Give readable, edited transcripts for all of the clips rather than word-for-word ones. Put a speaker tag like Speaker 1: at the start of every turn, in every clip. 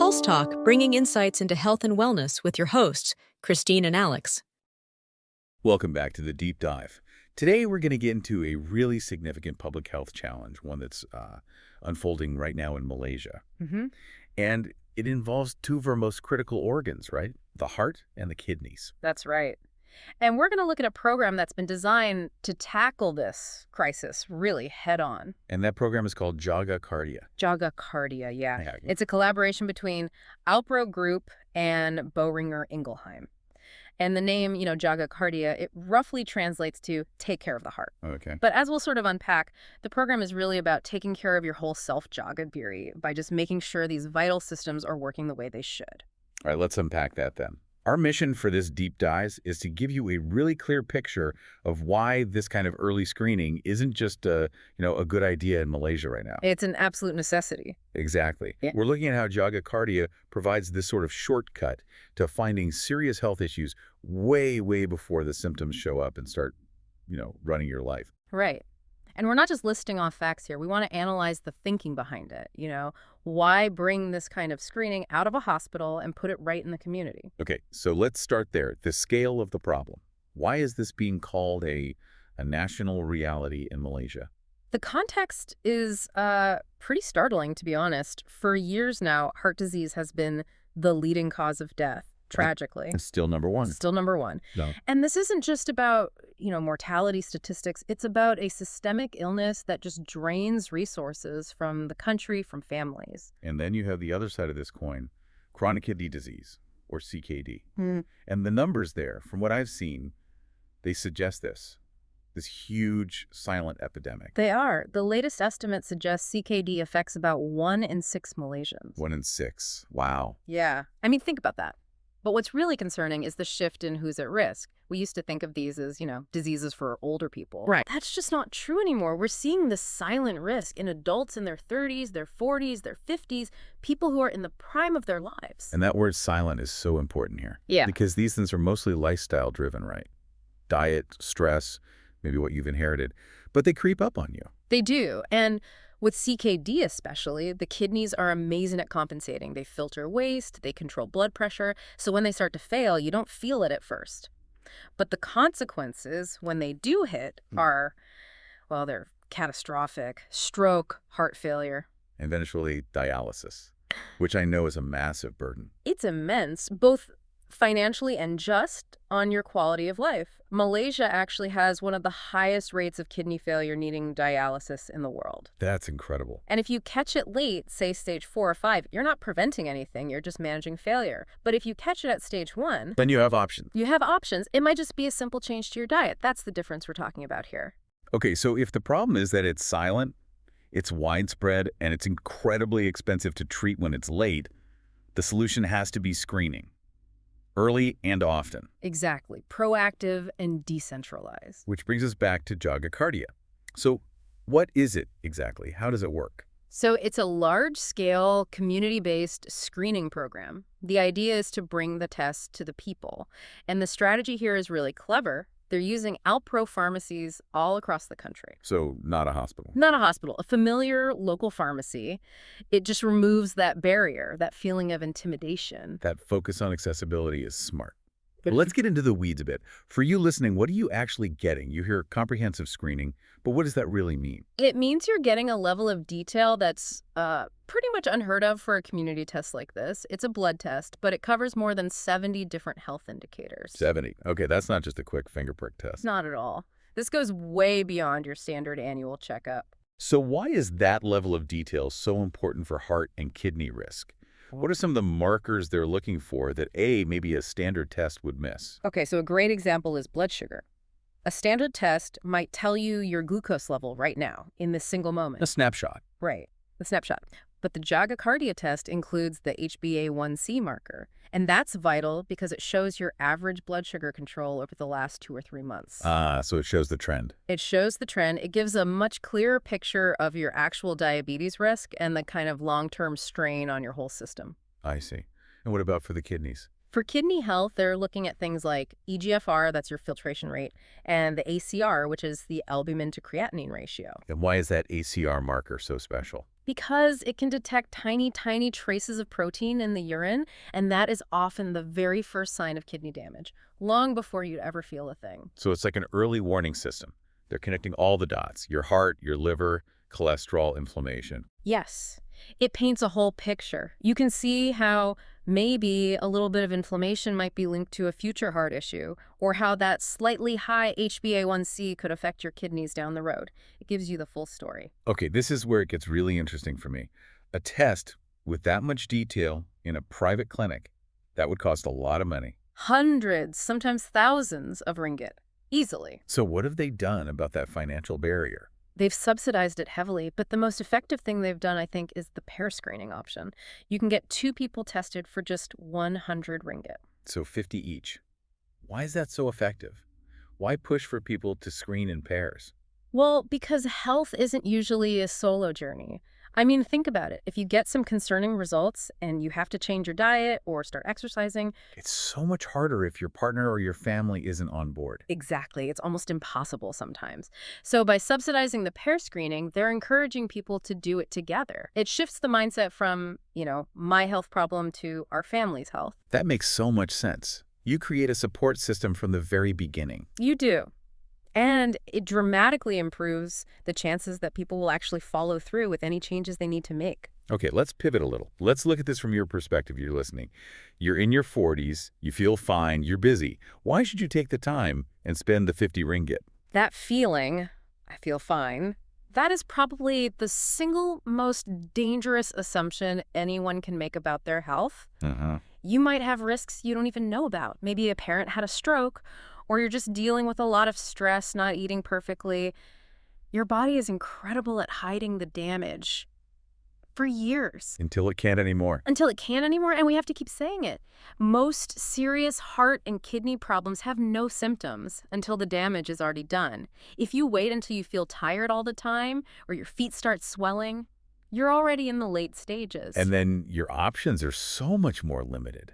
Speaker 1: Pulse Talk, bringing insights into health and wellness with your hosts, Christine and Alex.
Speaker 2: Welcome back to the Deep Dive. Today we're going to get into a really significant public health challenge, one that's unfolding right now in Malaysia. And it involves two of our most critical organs, right? The heart and the kidneys.
Speaker 3: That's right. And we're going to look at a program that's been designed to tackle this crisis really head on.
Speaker 2: And that program is called Jaga CarDia.
Speaker 3: Jaga CarDia, yeah. It's a collaboration between Alpro Group and Boehringer Ingelheim. And the name, Jaga CarDia, it roughly translates to take care of the heart.
Speaker 2: Okay.
Speaker 3: But as we'll sort of unpack, the program is really about taking care of your whole self, Jaga Biri, by just making sure these vital systems are working the way they should.
Speaker 2: All right, let's unpack that then. Our mission for this deep dive is to give you a really clear picture of why this kind of early screening isn't just a good idea in Malaysia right now.
Speaker 3: It's an absolute necessity.
Speaker 2: Exactly.
Speaker 3: Yeah.
Speaker 2: We're looking at how Jaga CarDia provides this sort of shortcut to finding serious health issues way, way before the symptoms show up and start, running your life.
Speaker 3: Right. And we're not just listing off facts here. We want to analyze the thinking behind it. Why bring this kind of screening out of a hospital and put it right in the community?
Speaker 2: Okay, so let's start there. The scale of the problem. Why is this being called a national reality in Malaysia?
Speaker 3: The context is pretty startling, to be honest. For years now, heart disease has been the leading cause of death. Tragically.
Speaker 2: It's still number one.
Speaker 3: Still number one.
Speaker 2: No.
Speaker 3: And this isn't just about, mortality statistics. It's about a systemic illness that just drains resources from the country, from families.
Speaker 2: And then you have the other side of this coin, chronic kidney disease, or CKD. And the numbers there, from what I've seen, they suggest this huge silent epidemic.
Speaker 3: They are. The latest estimate suggests CKD affects about 1 in 6 Malaysians.
Speaker 2: 1 in 6. Wow.
Speaker 3: Yeah. I mean, think about that. But what's really concerning is the shift in who's at risk. We used to think of these as, diseases for older people. Right. That's just not true anymore. We're seeing this silent risk in adults in their 30s, their 40s, their 50s, people who are in the prime of their lives.
Speaker 2: And that word silent is so important here.
Speaker 3: Yeah.
Speaker 2: Because these things are mostly lifestyle driven, right? Diet, stress, maybe what you've inherited. But they creep up on you.
Speaker 3: They do. And with CKD especially, the kidneys are amazing at compensating. They filter waste, they control blood pressure, so when they start to fail, you don't feel it at first. But the consequences, when they do hit, are, they're catastrophic. Stroke, heart failure.
Speaker 2: And eventually dialysis, which I know is a massive burden.
Speaker 3: It's immense, both financially and just on your quality of life. Malaysia actually has one of the highest rates of kidney failure needing dialysis in the world.
Speaker 2: That's incredible.
Speaker 3: And if you catch it late, say stage 4 or 5, you're not preventing anything, you're just managing failure. But if you catch it at stage 1...
Speaker 2: then you have options.
Speaker 3: You have options. It might just be a simple change to your diet. That's the difference we're talking about here.
Speaker 2: Okay, so if the problem is that it's silent, it's widespread, and it's incredibly expensive to treat when it's late, the solution has to be screening. Early and often.
Speaker 3: Exactly. Proactive and decentralized.
Speaker 2: Which brings us back to Jaga CarDia. So what is it exactly? How does it work?
Speaker 3: So it's a large-scale, community-based screening program. The idea is to bring the test to the people. And the strategy here is really clever. They're using Alpro pharmacies all across the country.
Speaker 2: So not a hospital.
Speaker 3: Not a hospital. A familiar local pharmacy. It just removes that barrier, that feeling of intimidation.
Speaker 2: That focus on accessibility is smart. But let's get into the weeds a bit. For you listening, what are you actually getting? You hear comprehensive screening, but what does that really mean?
Speaker 3: It means you're getting a level of detail that's pretty much unheard of for a community test like this. It's a blood test, but it covers more than 70 different health indicators.
Speaker 2: 70. Okay, that's not just a quick finger prick test.
Speaker 3: Not at all. This goes way beyond your standard annual checkup.
Speaker 2: So why is that level of detail so important for heart and kidney risk? What are some of the markers they're looking for that maybe a standard test would miss?
Speaker 3: Okay, so a great example is blood sugar. A standard test might tell you your glucose level right now, in this single moment.
Speaker 2: A snapshot.
Speaker 3: Right, the snapshot. But the Jaga CarDia test includes the HbA1c marker, and that's vital because it shows your average blood sugar control over the last 2 or 3 months.
Speaker 2: So it shows the trend.
Speaker 3: It shows the trend. It gives a much clearer picture of your actual diabetes risk and the kind of long-term strain on your whole system.
Speaker 2: I see. And what about for the kidneys?
Speaker 3: For kidney health, they're looking at things like EGFR, that's your filtration rate, and the ACR, which is the albumin to creatinine ratio.
Speaker 2: And why is that ACR marker so special?
Speaker 3: Because it can detect tiny, tiny traces of protein in the urine, and that is often the very first sign of kidney damage, long before you'd ever feel a thing.
Speaker 2: So it's like an early warning system. They're connecting all the dots, your heart, your liver, cholesterol, inflammation.
Speaker 3: Yes, it paints a whole picture. You can see how maybe a little bit of inflammation might be linked to a future heart issue, or how that slightly high HbA1c could affect your kidneys down the road. It gives you the full story.
Speaker 2: Okay, this is where it gets really interesting for me. A test with that much detail in a private clinic, that would cost a lot of money.
Speaker 3: Hundreds, sometimes thousands of ringgit. Easily.
Speaker 2: So what have they done about that financial barrier?
Speaker 3: They've subsidized it heavily, but the most effective thing they've done, I think, is the pair screening option. You can get 2 people tested for just 100 ringgit.
Speaker 2: So 50 each. Why is that so effective? Why push for people to screen in pairs?
Speaker 3: Well, because health isn't usually a solo journey. I mean, think about it. If you get some concerning results and you have to change your diet or start exercising.
Speaker 2: It's so much harder if your partner or your family isn't on board.
Speaker 3: Exactly. It's almost impossible sometimes. So by subsidizing the pair screening, they're encouraging people to do it together. It shifts the mindset from, my health problem to our family's health.
Speaker 2: That makes so much sense. You create a support system from the very beginning.
Speaker 3: You do. And it dramatically improves the chances that people will actually follow through with any changes they need to make.
Speaker 2: Okay, let's pivot a little. Let's look at this from your perspective. You're listening. You're in your 40s, you feel fine, you're busy. Why should you take the time and spend the 50 ringgit?
Speaker 3: That feeling, I feel fine, that is probably the single most dangerous assumption anyone can make about their health. You might have risks you don't even know about. Maybe a parent had a stroke, or you're just dealing with a lot of stress, not eating perfectly. Your body is incredible at hiding the damage for years.
Speaker 2: Until it can't anymore.
Speaker 3: Until it can't anymore, and we have to keep saying it. Most serious heart and kidney problems have no symptoms until the damage is already done. If you wait until you feel tired all the time, or your feet start swelling, you're already in the late stages.
Speaker 2: And then your options are so much more limited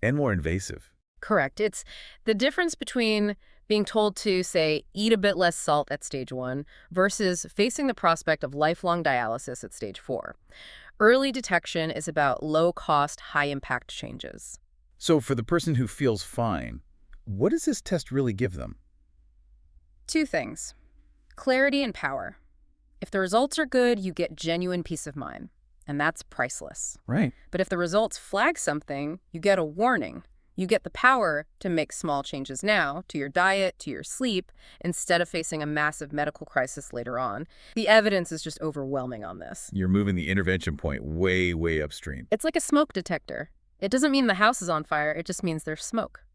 Speaker 2: and more invasive.
Speaker 3: Correct. It's the difference between being told to, say, eat a bit less salt at stage 1 versus facing the prospect of lifelong dialysis at stage 4. Early detection is about low-cost, high-impact changes.
Speaker 2: So for the person who feels fine, what does this test really give them?
Speaker 3: 2 things. Clarity and power. If the results are good, you get genuine peace of mind, and that's priceless.
Speaker 2: Right.
Speaker 3: But if the results flag something, you get a warning. You get the power to make small changes now to your diet, to your sleep, instead of facing a massive medical crisis later on. The evidence is just overwhelming on this.
Speaker 2: You're moving the intervention point way, way upstream.
Speaker 3: It's like a smoke detector. It doesn't mean the house is on fire, it just means there's smoke.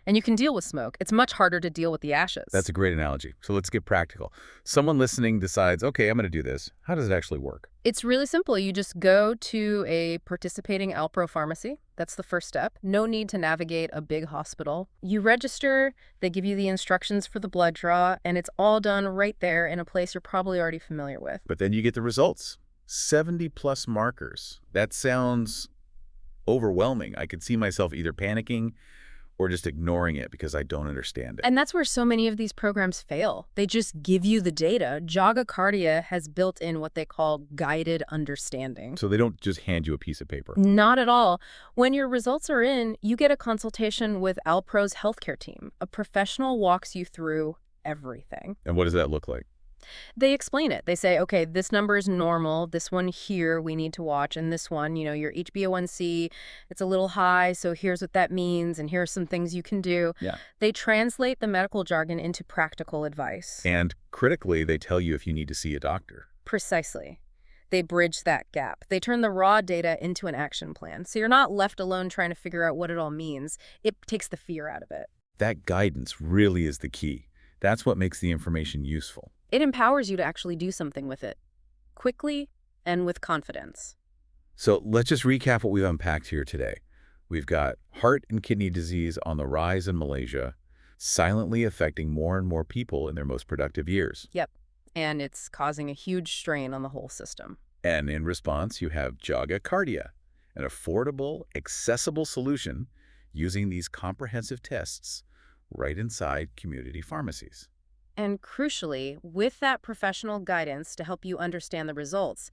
Speaker 3: And you can deal with smoke. It's much harder to deal with the ashes.
Speaker 2: That's a great analogy. So let's get practical. Someone listening decides, okay, I'm going to do this. How does it actually work?
Speaker 3: It's really simple. You just go to a participating Alpro pharmacy. That's the first step. No need to navigate a big hospital. You register, they give you the instructions for the blood draw, and it's all done right there in a place you're probably already familiar with.
Speaker 2: But then you get the results. 70 plus markers. That sounds overwhelming. I could see myself either panicking or just ignoring it because I don't understand it.
Speaker 3: And that's where so many of these programs fail. They just give you the data. Jaga CarDia has built in what they call guided understanding.
Speaker 2: So they don't just hand you a piece of paper.
Speaker 3: Not at all. When your results are in, you get a consultation with Alpro's healthcare team. A professional walks you through everything.
Speaker 2: And what does that look like?
Speaker 3: They explain it. They say, okay, this number is normal. This one here we need to watch. And this one, your HbA1c, it's a little high. So here's what that means. And here are some things you can do.
Speaker 2: Yeah.
Speaker 3: They translate the medical jargon into practical advice.
Speaker 2: And critically, they tell you if you need to see a doctor.
Speaker 3: Precisely. They bridge that gap. They turn the raw data into an action plan. So you're not left alone trying to figure out what it all means. It takes the fear out of it.
Speaker 2: That guidance really is the key. That's what makes the information useful.
Speaker 3: It empowers you to actually do something with it, quickly and with confidence.
Speaker 2: So let's just recap what we've unpacked here today. We've got heart and kidney disease on the rise in Malaysia, silently affecting more and more people in their most productive years.
Speaker 3: Yep, and it's causing a huge strain on the whole system.
Speaker 2: And in response, you have Jaga CarDia, an affordable, accessible solution using these comprehensive tests right inside community pharmacies.
Speaker 3: And crucially, with that professional guidance to help you understand the results,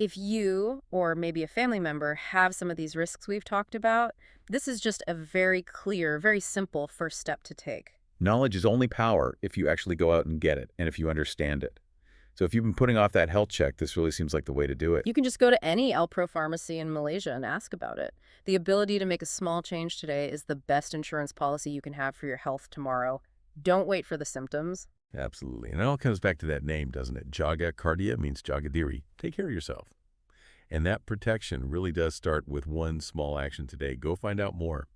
Speaker 3: If you or maybe a family member have some of these risks we've talked about, this is just a very clear, very simple first step to take.
Speaker 2: Knowledge is only power if you actually go out and get it and if you understand it. So if you've been putting off that health check, this really seems like the way to do it.
Speaker 3: You can just go to any Alpro pharmacy in Malaysia and ask about it. The ability to make a small change today is the best insurance policy you can have for your health tomorrow. Don't wait for the symptoms.
Speaker 4: Absolutely. And it all comes back to that name, doesn't it? Jaga CarDia means jaga diri. Take care of yourself. And that protection really does start with one small action today. Go find out more.